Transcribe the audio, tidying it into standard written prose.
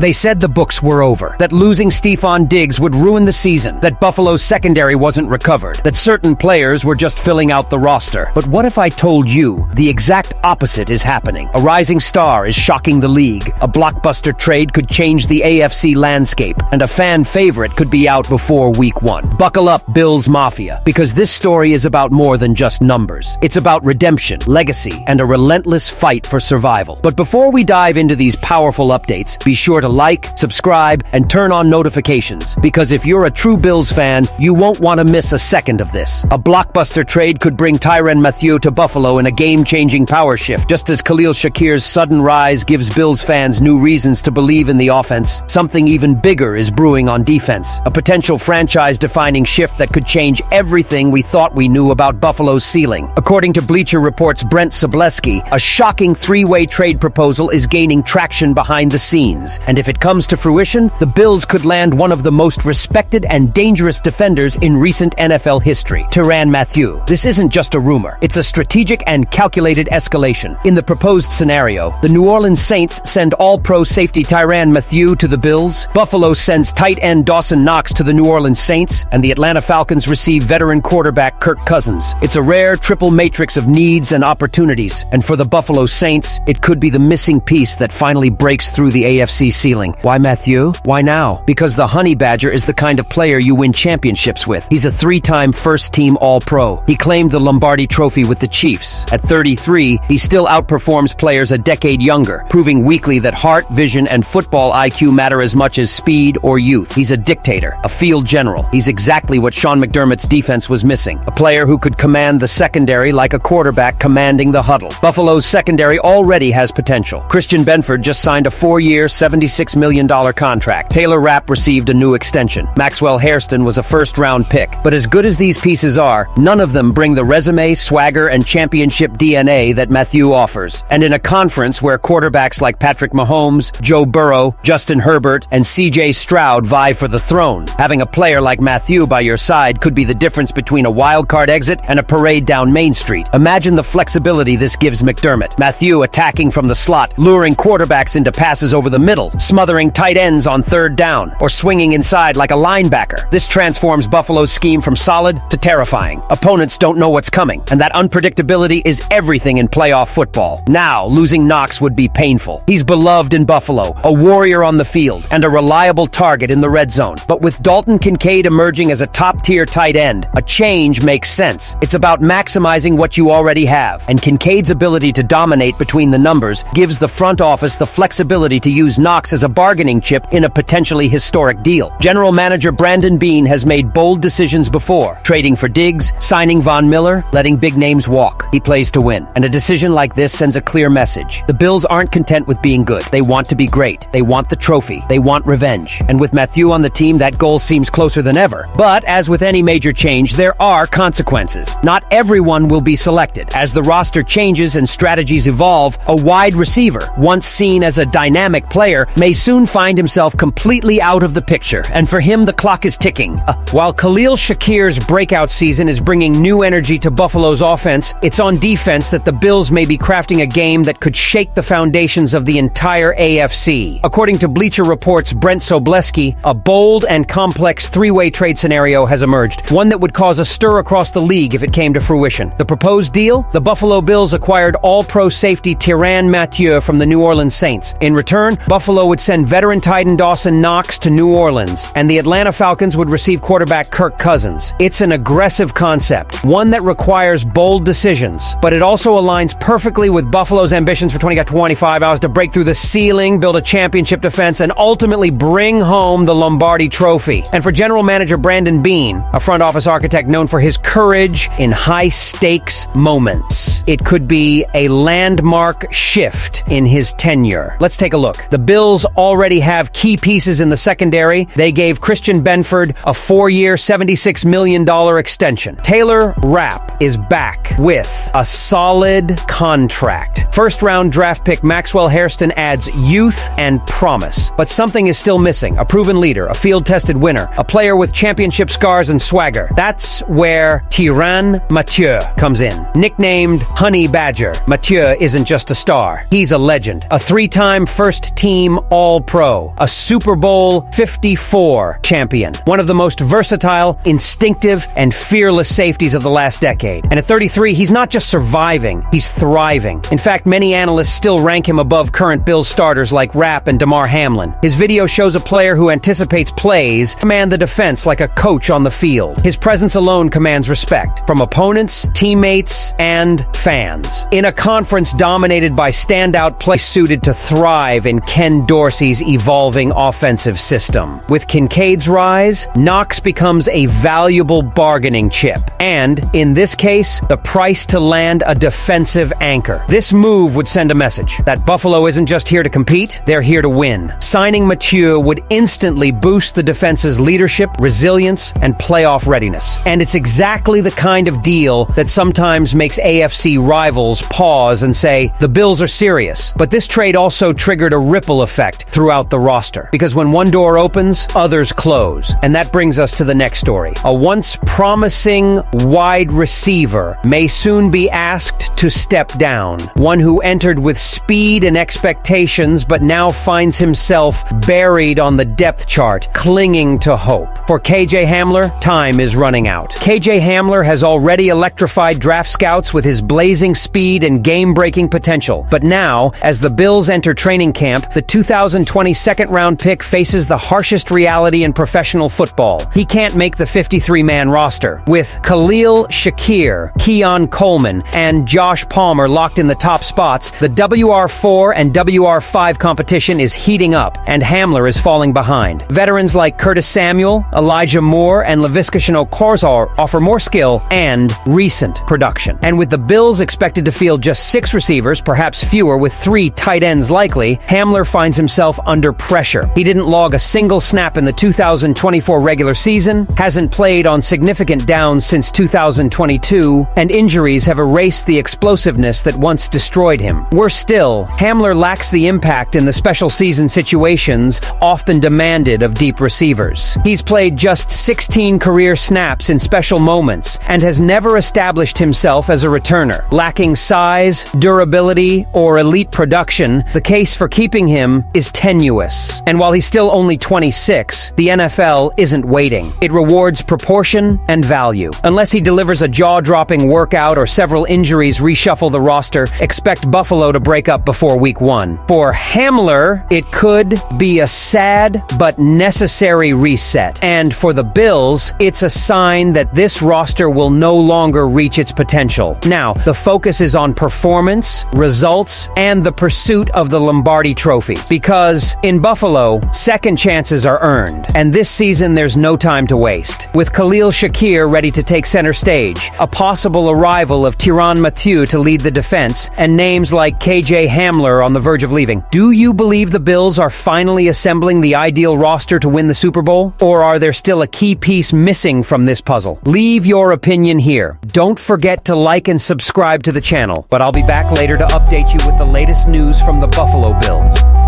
They said the books were over, that losing Stephon Diggs would ruin the season, that Buffalo's secondary wasn't recovered, that certain players were just filling out the roster. But what if I told you the exact opposite is happening? A rising star is shocking the league, a blockbuster trade could change the AFC landscape, and a fan favorite could be out before week 1. Buckle up, Bills Mafia, because this story is about more than just numbers. It's about redemption, legacy, and a relentless fight for survival. But before we dive into these powerful updates, be sure to like, subscribe, and turn on notifications, because if you're a true Bills fan, you won't want to miss a second of this. A blockbuster trade could bring Tyran Mathieu to Buffalo in a game-changing power shift. Just as Khalil Shakir's sudden rise gives Bills fans new reasons to believe in the offense, something even bigger is brewing on defense. A potential franchise-defining shift that could change everything we thought we knew about Buffalo's ceiling. According to Bleacher Report's Brent Sobleski, a shocking three-way trade proposal is gaining traction behind the scenes. And if it comes to fruition, the Bills could land one of the most respected and dangerous defenders in recent NFL history, Tyran Mathieu. This isn't just a rumor. It's a strategic and calculated escalation. In the proposed scenario, the New Orleans Saints send all-pro safety Tyran Mathieu to the Bills, Buffalo sends tight end Dawson Knox to the New Orleans Saints, and the Atlanta Falcons receive veteran quarterback Kirk Cousins. It's a rare triple matrix of needs and opportunities, and for the Buffalo Saints, it could be the missing piece that finally breaks through the AFC ceiling. Why Mathieu? Why now? Because the Honey Badger is the kind of player you win championships with. He's a 3-time first-team All-Pro. He claimed the Lombardi Trophy with the Chiefs. At 33, he still outperforms players a decade younger, proving weekly that heart, vision, and football IQ matter as much as speed or youth. He's a dictator, a field general. He's exactly what Sean McDermott's defense was missing. A player who could command the secondary like a quarterback commanding the huddle. Buffalo's secondary already has potential. Christian Benford just signed a 4-year, $76 million contract. Taylor Rapp received a new extension. Maxwell Hairston was a first-round pick. But as good as these pieces are, none of them bring the resume, swagger, and championship DNA that Mathieu offers. And in a conference where quarterbacks like Patrick Mahomes, Joe Burrow, Justin Herbert, and C.J. Stroud vie for the throne, having a player like Mathieu by your side could be the difference between a wild-card exit and a parade down Main Street. Imagine the flexibility this gives McDermott. Mathieu attacking from the slot, luring quarterbacks into passes over the middle, smothering tight ends on third down, or swinging inside like a linebacker. This transforms Buffalo's scheme from solid to terrifying. Opponents don't know what's coming, and that unpredictability is everything in playoff football. Now, losing Knox would be painful. He's beloved in Buffalo, a warrior on the field, and a reliable target in the red zone. But with Dalton Kincaid emerging as a top-tier tight end, a change makes sense. It's about maximizing what you already have, and Kincaid's ability to dominate between the numbers gives the front office the flexibility to use Knox as a bargaining chip in a potentially historic deal. General manager Brandon Beane has made bold decisions before, trading for Diggs, signing Von Miller, letting big names walk. He plays to win, and a decision like this sends a clear message. The Bills aren't content with being good. They want to be great. They want the trophy. They want revenge. And with Mathieu on the team, that goal seems closer than ever. But as with any major change, there are consequences. Not everyone will be selected. As the roster changes and strategies evolve, a wide receiver, once seen as a dynamic player, may soon find himself completely out of the picture, and for him the clock is ticking. While Khalil Shakir's breakout season is bringing new energy to Buffalo's offense, it's on defense that the Bills may be crafting a game that could shake the foundations of the entire AFC. According to Bleacher Report's Brent Sobleski, a bold and complex three-way trade scenario has emerged, one that would cause a stir across the league if it came to fruition. The proposed deal? The Buffalo Bills acquired all-pro safety Tyran Mathieu from the New Orleans Saints. In return, Buffalo would send veteran tight end Dawson Knox to New Orleans, and the Atlanta Falcons would receive quarterback Kirk Cousins. It's an aggressive concept, one that requires bold decisions, but it also aligns perfectly with Buffalo's ambitions for 2025 hours to break through the ceiling, build a championship defense, and ultimately bring home the Lombardi Trophy. And for general manager Brandon Beane, a front office architect known for his courage in high-stakes moments, it could be a landmark shift in his tenure. Let's take a look. The Bills already have key pieces in the secondary. They gave Christian Benford a 4-year, $76 million extension. Taylor Rapp is back with a solid contract. First-round draft pick Maxwell Hairston adds youth and promise. But something is still missing. A proven leader, a field-tested winner, a player with championship scars and swagger. That's where Tyran Mathieu comes in. Nicknamed Honey Badger. Mathieu isn't just a star. He's a legend. A three-time first-team All-Pro. A Super Bowl 54 champion. One of the most versatile, instinctive, and fearless safeties of the last decade. And at 33, he's not just surviving, he's thriving. In fact, many analysts still rank him above current Bills starters like Rapp and Damar Hamlin. His video shows a player who anticipates plays command the defense like a coach on the field. His presence alone commands respect from opponents, teammates, and fans. In a conference dominated by standout play suited to thrive in Ken Dorsey's evolving offensive system. With Kincaid's rise, Knox becomes a valuable bargaining chip. And, in this case, the price to land a defensive anchor. This move would send a message that Buffalo isn't just here to compete, they're here to win. Signing Mathieu would instantly boost the defense's leadership, resilience, and playoff readiness. And it's exactly the kind of deal that sometimes makes AFC rivals pause and say, the Bills are serious. But this trade also triggered a ripple effect throughout the roster. Because when one door opens, others close. And that brings us to the next story. A once promising wide receiver may soon be asked to step down. One who entered with speed and expectations, but now finds himself buried on the depth chart, clinging to hope. For KJ Hamler, time is running out. KJ Hamler has already electrified draft scouts with his blazing speed and game-breaking potential. But now, as the Bills enter training camp, the 2020 second-round pick faces the harshest reality in professional football. He can't make the 53-man roster. With Khalil Shakir, Keon Coleman, and Josh Palmer locked in the top spots, the WR4 and WR5 competition is heating up, and Hamler is falling behind. Veterans like Curtis Samuel, Elijah Moore, and Laviska Shenault-Korzar offer more skill and recent production. And with the Bills expected to field just 6 receivers, perhaps fewer, with 3 tight ends likely, Hamler finds himself under pressure. He didn't log a single snap in the 2024 regular season, hasn't played on significant downs since 2022, and injuries have erased the explosiveness that once destroyed him. Worse still, Hamler lacks the impact in the special season situations often demanded of deep receivers. He's played just 16 career snaps in special moments and has never established himself as a returner. Lacking size, durability, or elite production, the case for keeping him is tenuous. And while he's still only 26, the NFL isn't waiting. It rewards proportion and value. Unless he delivers a jaw-dropping workout or several injuries reshuffle the roster, expect Buffalo to break up before week 1. For Hamler, it could be a sad but necessary reset. And for the Bills, it's a sign that this roster will no longer reach its potential. Now, the focus is on performance, results, and the pursuit of the Lombardi Trophy. Because in Buffalo, second chances are earned. And this season, there's no time to waste. With Khalil Shakir ready to take center stage, a possible arrival of Tyran Mathieu to lead the defense, and names like KJ Hamler on the verge of leaving. Do you believe the Bills are finally assembling the ideal roster to win the Super Bowl? Or are there still a key piece missing from this puzzle? Leave your opinion here. Don't forget to like and subscribe to the channel, but I'll be back later to update you with the latest news from the Buffalo Bills.